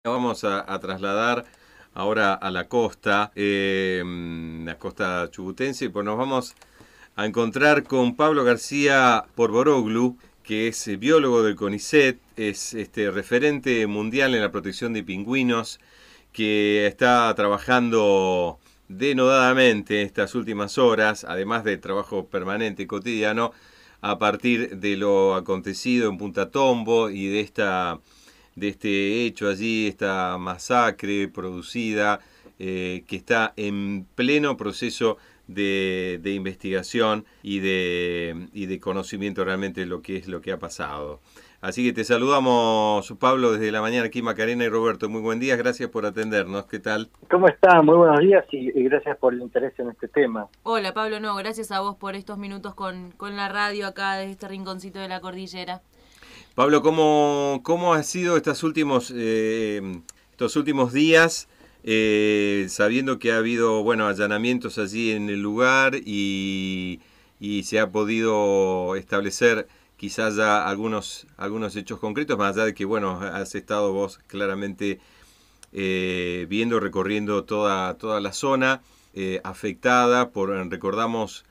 Vamos a trasladar ahora a la costa chubutense, pues nos vamos a encontrar con Pablo García Porboroglu, que es biólogo del CONICET, es referente mundial en la protección de pingüinos, que está trabajando denodadamente estas últimas horas, además de trabajo permanente y cotidiano, a partir de lo acontecido en Punta Tombo y de este hecho allí, esta masacre producida, que está en pleno proceso de investigación y de conocimiento realmente de lo que es lo que ha pasado. Así que te saludamos, Pablo, desde la mañana aquí, Macarena y Roberto. Muy buen día, gracias por atendernos. ¿Qué tal? ¿Cómo está? Muy buenos días y gracias por el interés en este tema. Hola Pablo, no, gracias a vos por estos minutos con la radio acá desde este rinconcito de la cordillera. Pablo, ¿cómo ha sido estos últimos días, sabiendo que ha habido, bueno, allanamientos allí en el lugar y se ha podido establecer quizás ya algunos hechos concretos, más allá de que, bueno, has estado vos claramente viendo, recorriendo toda la zona afectada recordamos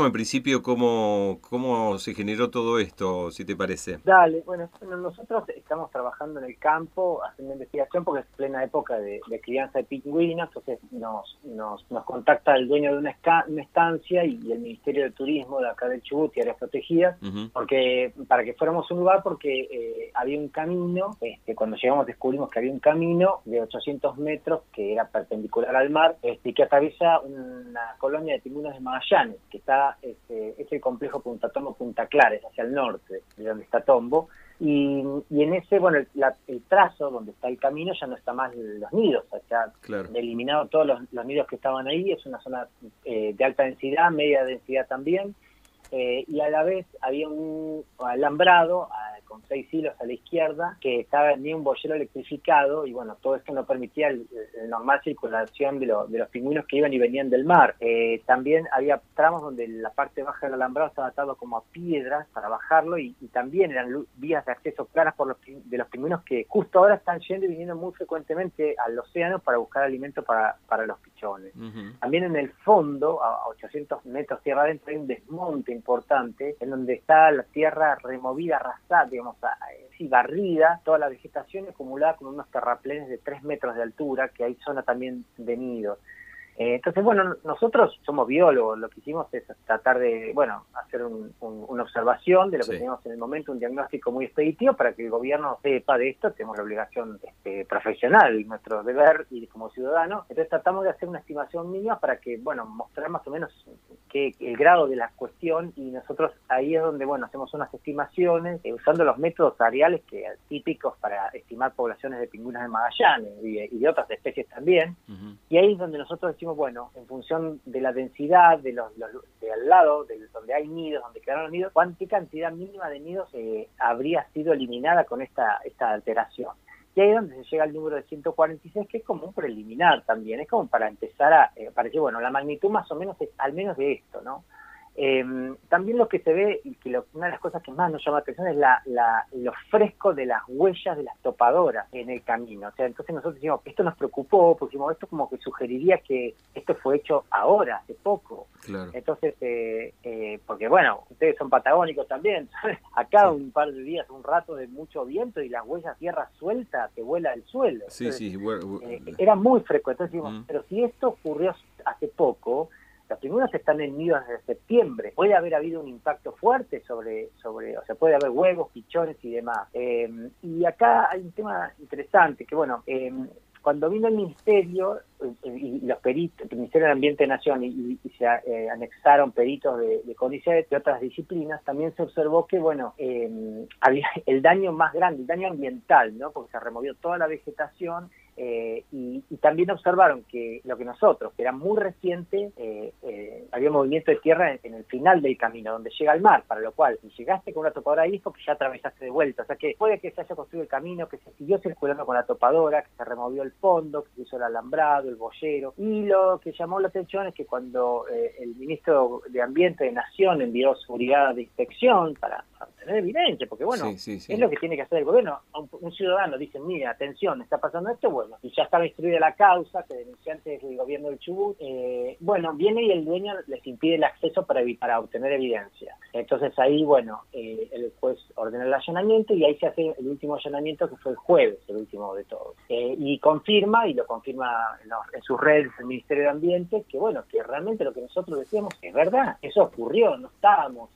en principio cómo se generó todo esto, si te parece. Dale, bueno, nosotros estamos trabajando en el campo, haciendo investigación porque es plena época de crianza de pingüinos, entonces nos contacta el dueño de una estancia y el Ministerio de Turismo de acá del Chubut y áreas protegidas, Uh-huh. porque para que fuéramos a un lugar porque había un camino, cuando llegamos descubrimos que había un camino de 800 metros que era perpendicular al mar, y que atraviesa una colonia de pingüinos de Magallanes, que está, es el complejo Punta Tombo-Punta Clares, hacia el norte, de donde está Tombo, y en ese, bueno, el trazo donde está el camino ya no está más los nidos, o sea, Claro. eliminado todos los nidos que estaban ahí, es una zona de alta densidad, media densidad también, y a la vez había un alambrado con 6 hilos a la izquierda que tenía un boyero electrificado y bueno, todo esto no permitía el normal circulación de los pingüinos que iban y venían del mar. También había tramos donde la parte baja del alambrado estaba atado como a piedras para bajarlo y también eran vías de acceso claras de los pingüinos que justo ahora están yendo y viniendo muy frecuentemente al océano para buscar alimento para los pichones. Uh-huh. También en el fondo, a 800 metros tierra adentro, hay un desmonte importante en donde está la tierra removida, arrasada, digamos, así barrida, toda la vegetación acumulada con unos terraplenes de 3 metros de altura, que hay zona también de nidos. Entonces, bueno, nosotros somos biólogos, lo que hicimos es tratar de, bueno, hacer una observación de lo que Sí. teníamos en el momento, un diagnóstico muy expeditivo para que el gobierno sepa de esto, tenemos la obligación profesional, nuestro deber y como ciudadanos, entonces tratamos de hacer una estimación mínima para que, bueno, mostrar más o menos el grado de la cuestión y nosotros ahí es donde, bueno, hacemos unas estimaciones usando los métodos areales típicos para estimar poblaciones de pingüinos de Magallanes y de otras especies también. Uh-huh. Y ahí es donde nosotros decimos, bueno, en función de la densidad de al lado, donde hay nidos, donde quedaron los nidos, ¿qué cantidad mínima de nidos habría sido eliminada con esta alteración? Y ahí es donde se llega al número de 146, que es como un preliminar también, es como para empezar para decir, bueno, la magnitud más o menos es al menos de esto, ¿no? También lo que se ve, y que una de las cosas que más nos llama la atención es lo fresco de las huellas de las topadoras en el camino. O sea, entonces nosotros decimos, esto nos preocupó, porque decimos, esto como que sugeriría que esto fue hecho ahora, hace poco. Claro. Entonces, porque bueno, ustedes son patagónicos también, acá Sí. un par de días, un rato de mucho viento y las huellas tierra suelta te vuela el suelo. Sí, Entonces, sí, bueno, era muy frecuente. Entonces decimos, mm, pero si esto ocurrió hace poco, los pingüinos están en nidos desde septiembre. Puede haber habido un impacto fuerte o sea, puede haber huevos, pichones y demás. Y acá hay un tema interesante, que bueno, cuando vino el Ministerio y los peritos, el Ministerio de Ambiente de Nación y se anexaron peritos de CONICET de otras disciplinas, también se observó que, bueno, había el daño más grande, el daño ambiental, ¿no? Porque se removió toda la vegetación y también observaron que lo que nosotros, que era muy reciente, había movimiento de tierra en el final del camino, donde llega al mar, para lo cual, si llegaste con una topadora ahí, es porque ya atravesaste de vuelta. O sea que puede que se haya construido el camino, que se siguió circulando con la topadora, que se removió el fondo, que se hizo el alambrado, el boyero. Y lo que llamó la atención es que cuando el ministro de Ambiente de Nación envió su brigada de inspección para tener evidencia, porque bueno, es lo que tiene que hacer el gobierno. Un ciudadano dice, mira, atención, está pasando esto, bueno, y ya estaba instruida la causa, que denunciante es el gobierno del Chubut, bueno, viene y el dueño les impide el acceso para obtener evidencia. Entonces ahí, bueno, el juez ordena el allanamiento y ahí se hace el último allanamiento, que fue el jueves, el último de todos. Y confirma, y lo confirma en sus redes el Ministerio de Ambiente, que bueno, que realmente lo que nosotros decíamos es verdad, eso ocurrió, no estábamos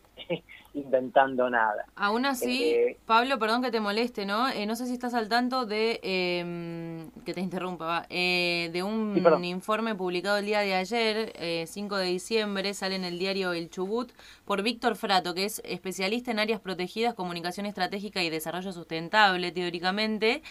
inventando nada. Aún así, Pablo, perdón que te moleste, ¿no? No sé si estás al tanto de, que te interrumpa, de un informe publicado el día de ayer, 5 de diciembre, sale en el diario El Chubut, por Víctor Frato, que es especialista en áreas protegidas, comunicación estratégica y desarrollo sustentable, teóricamente,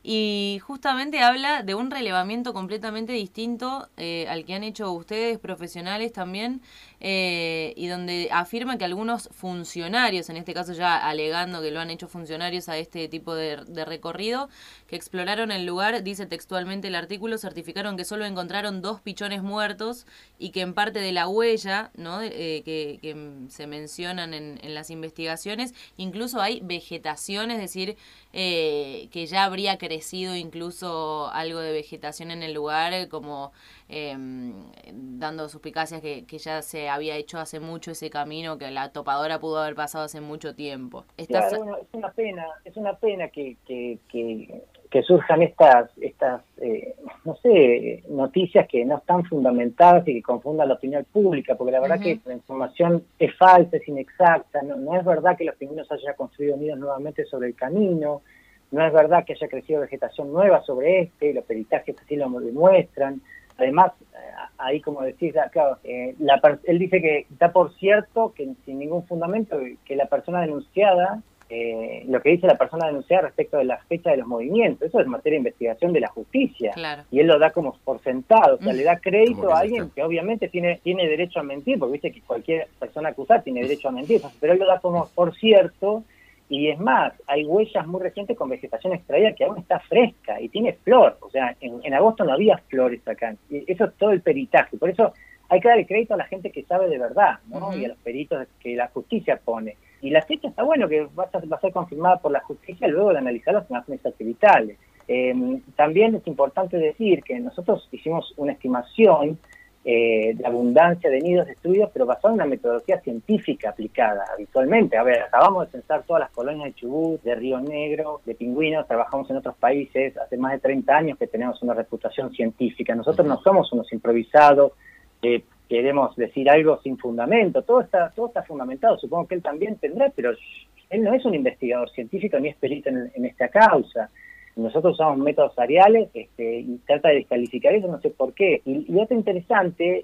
y justamente habla de un relevamiento completamente distinto al que han hecho ustedes, profesionales también, y donde afirma que algunos funcionarios, en este caso ya alegando que lo han hecho funcionarios a este tipo de recorrido, que exploraron el lugar, dice textualmente el artículo, certificaron que solo encontraron 2 pichones muertos y que en parte de la huella, ¿no? Que se mencionan en las investigaciones, incluso hay vegetación, es decir, que ya habría crecido incluso algo de vegetación en el lugar, como dando suspicacias que ya se había hecho hace mucho ese camino, que la topadora pudo haber pasado hace mucho tiempo. Claro, bueno, es una pena que surjan estas no sé, noticias que no están fundamentadas y que confundan la opinión pública, porque la verdad que la información es falsa, es inexacta, no es verdad que los pingüinos hayan construido nidos nuevamente sobre el camino, no es verdad que haya crecido vegetación nueva sobre los peritajes así lo demuestran. Además, ahí como decís, claro, él dice que está por cierto, que sin ningún fundamento, que la persona denunciada, lo que dice la persona denunciada respecto de la fecha de los movimientos, eso es materia de investigación de la justicia. Claro. Y él lo da como por sentado, o sea, le da crédito a alguien que obviamente tiene derecho a mentir, porque viste que cualquier persona acusada tiene derecho a mentir, pero él lo da como por cierto. Y es más, hay huellas muy recientes con vegetación extraída que aún está fresca y tiene flor. O sea, en agosto no había flores acá. Y eso es todo el peritaje. Por eso hay que darle crédito a la gente que sabe de verdad, ¿no? Y a los peritos que la justicia pone. Y la fecha está bueno que va a ser confirmada por la justicia luego de analizar las imágenes satelitales. También es importante decir que nosotros hicimos una estimación de abundancia de nidos destruidos, pero basado en una metodología científica aplicada habitualmente. A ver, acabamos de censar todas las colonias de Chubut, de Río Negro, de pingüinos, trabajamos en otros países, hace más de 30 años que tenemos una reputación científica. Nosotros no somos unos improvisados, queremos decir algo sin fundamento, todo está fundamentado, supongo que él también tendrá, pero él no es un investigador científico ni es perito en esta causa. Nosotros usamos métodos ariales y trata de descalificar eso, no sé por qué. Y otro interesante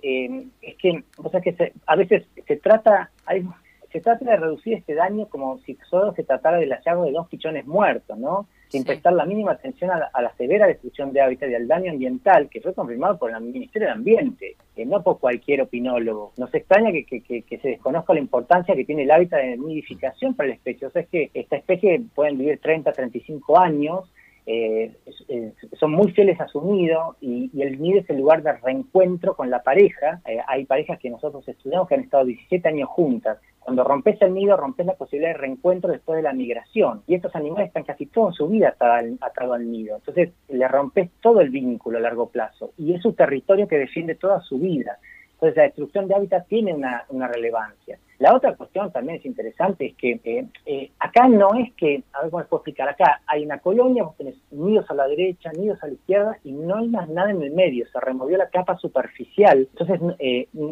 es que, o sea, que a veces se trata de reducir este daño como si solo se tratara del hallazgo de 2 pichones muertos, ¿no? Sin prestar la mínima atención a la severa destrucción de hábitat y al daño ambiental que fue confirmado por el Ministerio de Ambiente, no por cualquier opinólogo. Nos extraña que se desconozca la importancia que tiene el hábitat de nidificación para la especie. O sea, es que esta especie pueden vivir 30, 35 años, son muy fieles a su nido y el nido es el lugar de reencuentro con la pareja. Hay parejas que nosotros estudiamos que han estado 17 años juntas. Cuando rompes el nido, rompes la posibilidad de reencuentro después de la migración. Y estos animales están casi toda su vida atados al nido. Entonces, le rompes todo el vínculo a largo plazo. Y es su territorio que defiende toda su vida. Entonces, la destrucción de hábitat tiene una relevancia. La otra cuestión también es interesante, es que acá no es que, a ver cómo les puedo explicar, acá hay una colonia, vos tenés nidos a la derecha, nidos a la izquierda, y no hay más nada en el medio, se removió la capa superficial. Entonces,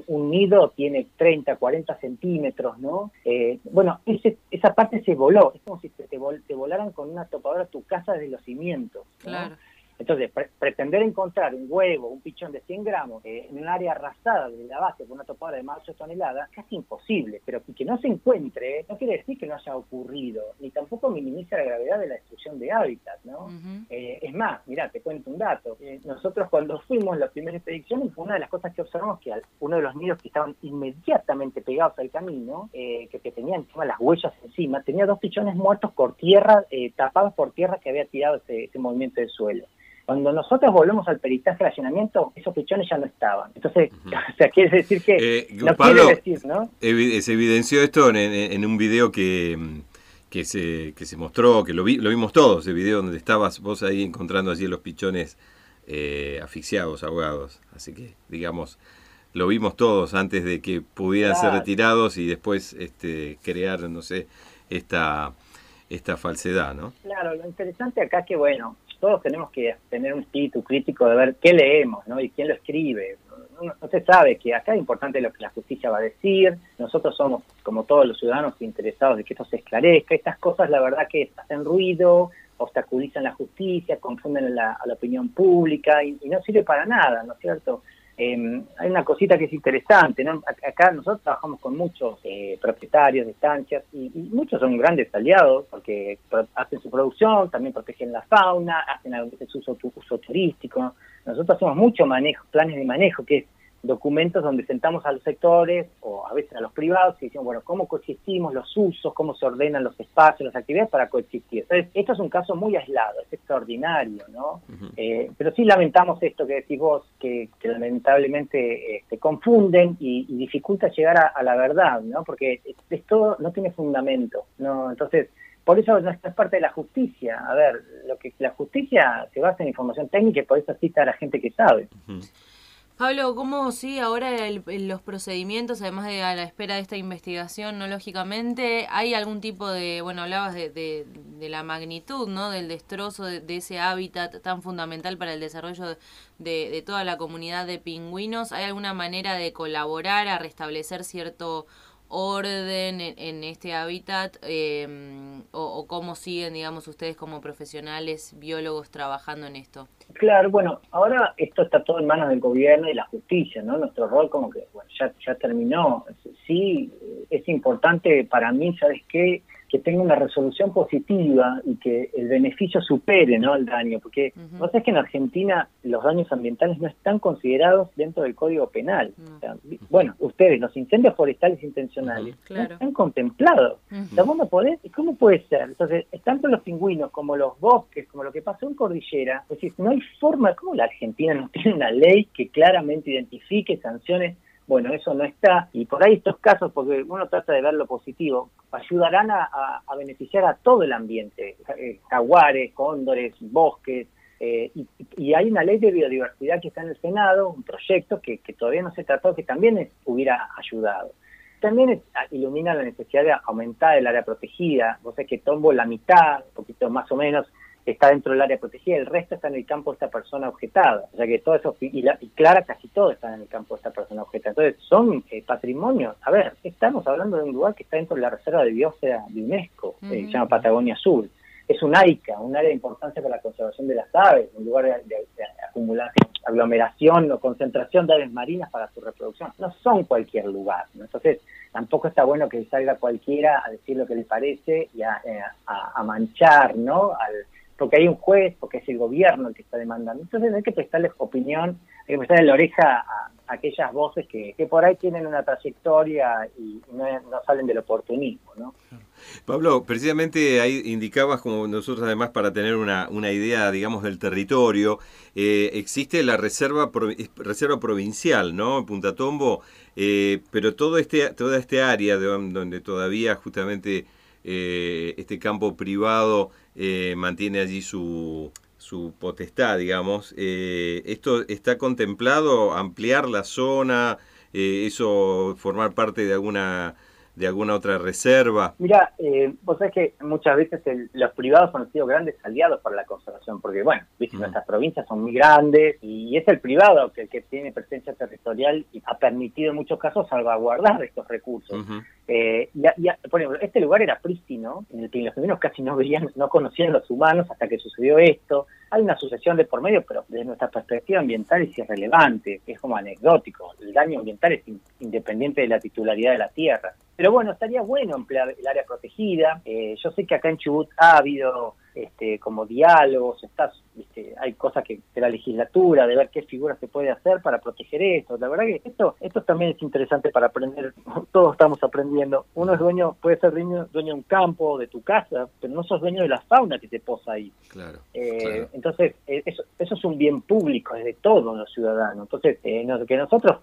un nido tiene 30, 40 centímetros, ¿no? Bueno, esa parte se voló, es como si te volaran con una topadora tu casa desde los cimientos, ¿no? Claro. Entonces, pretender encontrar un huevo, un pichón de 100 gramos en un área arrasada de la base por una topada de más de 8 toneladas, es casi imposible, pero que no se encuentre no quiere decir que no haya ocurrido, ni tampoco minimiza la gravedad de la destrucción de hábitat, ¿no? Es más, mirá, te cuento un dato. Nosotros cuando fuimos la primera expedición, una de las cosas que observamos que uno de los nidos que estaban inmediatamente pegados al camino, que tenían encima las huellas encima, tenía 2 pichones muertos por tierra, tapados por tierra que había tirado ese movimiento del suelo. Cuando nosotros volvemos al peritaje de allanamiento, esos pichones ya no estaban. Entonces, o sea, quiere decir que no Pablo, quiere decir, ¿no? Se evidenció esto en un video que se mostró, que lo vimos todos, el video donde estabas vos ahí encontrando allí los pichones asfixiados, ahogados. Así que, digamos, lo vimos todos antes de que pudieran ser retirados y después crear, no sé, esta falsedad, ¿no? Claro, lo interesante acá es que, bueno, todos tenemos que tener un espíritu crítico de ver qué leemos, ¿no? Y quién lo escribe. No se sabe que acá es importante lo que la justicia va a decir. Nosotros somos, como todos los ciudadanos, interesados de que esto se esclarezca. Estas cosas, la verdad, que hacen ruido, obstaculizan la justicia, confunden a la opinión pública y no sirve para nada, ¿no es cierto? Hay una cosita que es interesante, ¿no? Acá nosotros trabajamos con muchos propietarios de estancias y muchos son grandes aliados porque hacen su producción, también protegen la fauna, hacen a veces uso turístico. Nosotros hacemos mucho planes de manejo, que es documentos donde sentamos a los sectores o a veces a los privados y decimos, bueno, ¿cómo coexistimos los usos? ¿Cómo se ordenan los espacios, las actividades para coexistir? Entonces, esto es un caso muy aislado, es extraordinario, ¿no? Pero sí lamentamos esto que decís vos, que lamentablemente confunden y dificulta llegar a la verdad, ¿no? Porque esto no tiene fundamento, ¿no? Entonces, por eso no es parte de la justicia. A ver, la justicia se basa en información técnica y por eso cita a la gente que sabe. Pablo, ¿cómo sigue ahora los procedimientos, además de a la espera de esta investigación, no lógicamente? ¿Hay algún tipo de, bueno, hablabas de la magnitud, ¿no? Del destrozo de ese hábitat tan fundamental para el desarrollo de toda la comunidad de pingüinos? ¿Hay alguna manera de colaborar a restablecer cierto orden en este hábitat o cómo siguen, digamos, ustedes como profesionales, biólogos, trabajando en esto? Claro, bueno, ahora esto está todo en manos del gobierno y la justicia, ¿no? Nuestro rol como que, bueno, ya terminó. Sí, es importante para mí, ¿sabes qué? Que tenga una resolución positiva y que el beneficio supere, ¿no?, el daño, porque vos sabés que en Argentina los daños ambientales no están considerados dentro del Código Penal. O sea, bueno, ustedes, los incendios forestales intencionales, no están contemplados. O sea, vos no podés, ¿cómo puede ser? Entonces, tanto los pingüinos como los bosques, como lo que pasó en Cordillera, es decir, no hay forma, ¿cómo la Argentina no tiene una ley que claramente identifique, sancione? Bueno, eso no está, y por ahí estos casos, porque uno trata de ver lo positivo, ayudarán a beneficiar a todo el ambiente, jaguares, cóndores, bosques, y hay una ley de biodiversidad que está en el Senado, un proyecto que todavía no se trató, que también hubiera ayudado. También ilumina la necesidad de aumentar el área protegida. Vos sabés que Tombo, la mitad, un poquito más o menos, está dentro del área protegida, el resto está en el campo de esta persona objetada. O sea que todo eso, y Clara casi todo está en el campo de esta persona objetada. Entonces son patrimonios. A ver, estamos hablando de un lugar que está dentro de la reserva de biosfera de UNESCO, se llama Patagonia Sur. Es un AICA, un área de importancia para la conservación de las aves, un lugar de acumulación, aglomeración o concentración de aves marinas para su reproducción. No son cualquier lugar, ¿no? Entonces tampoco está bueno que salga cualquiera a decir lo que le parece y a manchar, ¿no?, porque hay un juez, porque es el gobierno el que está demandando. Entonces hay que prestarles opinión, hay que prestarle la oreja a aquellas voces que por ahí tienen una trayectoria y no salen del oportunismo, ¿no? Pablo, precisamente ahí indicabas, como nosotros además para tener una idea, digamos, del territorio, existe la reserva provincial, ¿no?, Punta Tombo, pero toda este área donde todavía justamente este campo privado mantiene allí su potestad, digamos. ¿Esto está contemplado, ampliar la zona, eso formar parte de alguna otra reserva? Mira, vos sabés que muchas veces los privados han sido grandes aliados para la conservación, porque bueno, viste, nuestras provincias son muy grandes y es el privado el que tiene presencia territorial y ha permitido en muchos casos salvaguardar estos recursos. Por ejemplo, este lugar era prístino, en el que los pingüinos casi no conocían los humanos hasta que sucedió esto. hay una sucesión de por medio, pero desde nuestra perspectiva ambiental es irrelevante, es como anecdótico. El daño ambiental es independiente de la titularidad de la tierra. Pero bueno, estaría bueno emplear el área protegida. Yo sé que acá en Chubut ha habido como diálogos, hay cosas que de la legislatura, de ver qué figuras se puede hacer para proteger esto. La verdad que esto también es interesante para aprender. Todos estamos aprendiendo. Uno es puede ser dueño de un campo, de tu casa, pero no sos dueño de la fauna que se posa ahí. Claro. Entonces, eso es un bien público, es de todos los ciudadanos. Entonces, que nosotros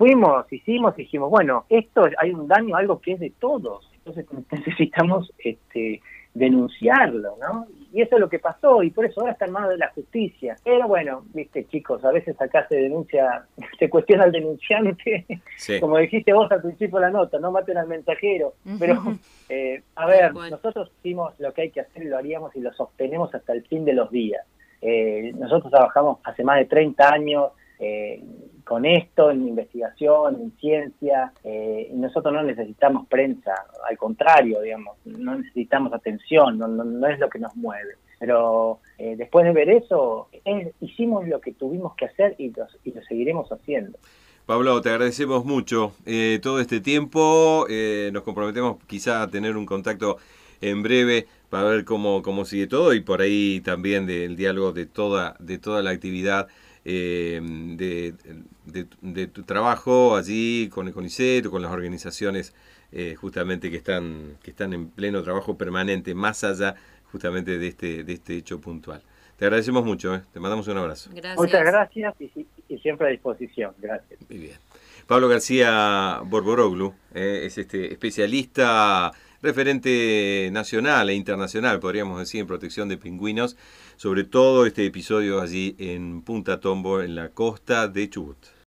hicimos, dijimos, bueno, hay un daño, algo que es de todos. Entonces necesitamos denunciarlo, ¿no? Y eso es lo que pasó, y por eso ahora está en manos de la justicia. Pero bueno, viste, chicos, a veces acá se cuestiona al denunciante, sí. Como dijiste vos al principio de la nota, no maten al mensajero. Pero, a ver, nosotros hicimos lo que hay que hacer y lo haríamos y lo sostenemos hasta el fin de los días. Nosotros trabajamos hace más de 30 años con esto, en investigación, en ciencia, y nosotros no necesitamos prensa, al contrario, digamos, no necesitamos atención, no es lo que nos mueve. Pero después de ver eso, hicimos lo que tuvimos que hacer y lo seguiremos haciendo. Pablo, te agradecemos mucho todo este tiempo, nos comprometemos quizá a tener un contacto en breve para ver cómo sigue todo y por ahí también del diálogo de toda la actividad de tu trabajo allí con el CONICET o con las organizaciones justamente que están en pleno trabajo permanente, más allá justamente de este hecho puntual. Te agradecemos mucho, te mandamos un abrazo. Gracias. Muchas gracias y siempre a disposición. Gracias. Muy bien. Pablo García Borboroglu es especialista, referente nacional e internacional, podríamos decir, en protección de pingüinos, sobre todo este episodio allí en Punta Tombo, en la costa de Chubut.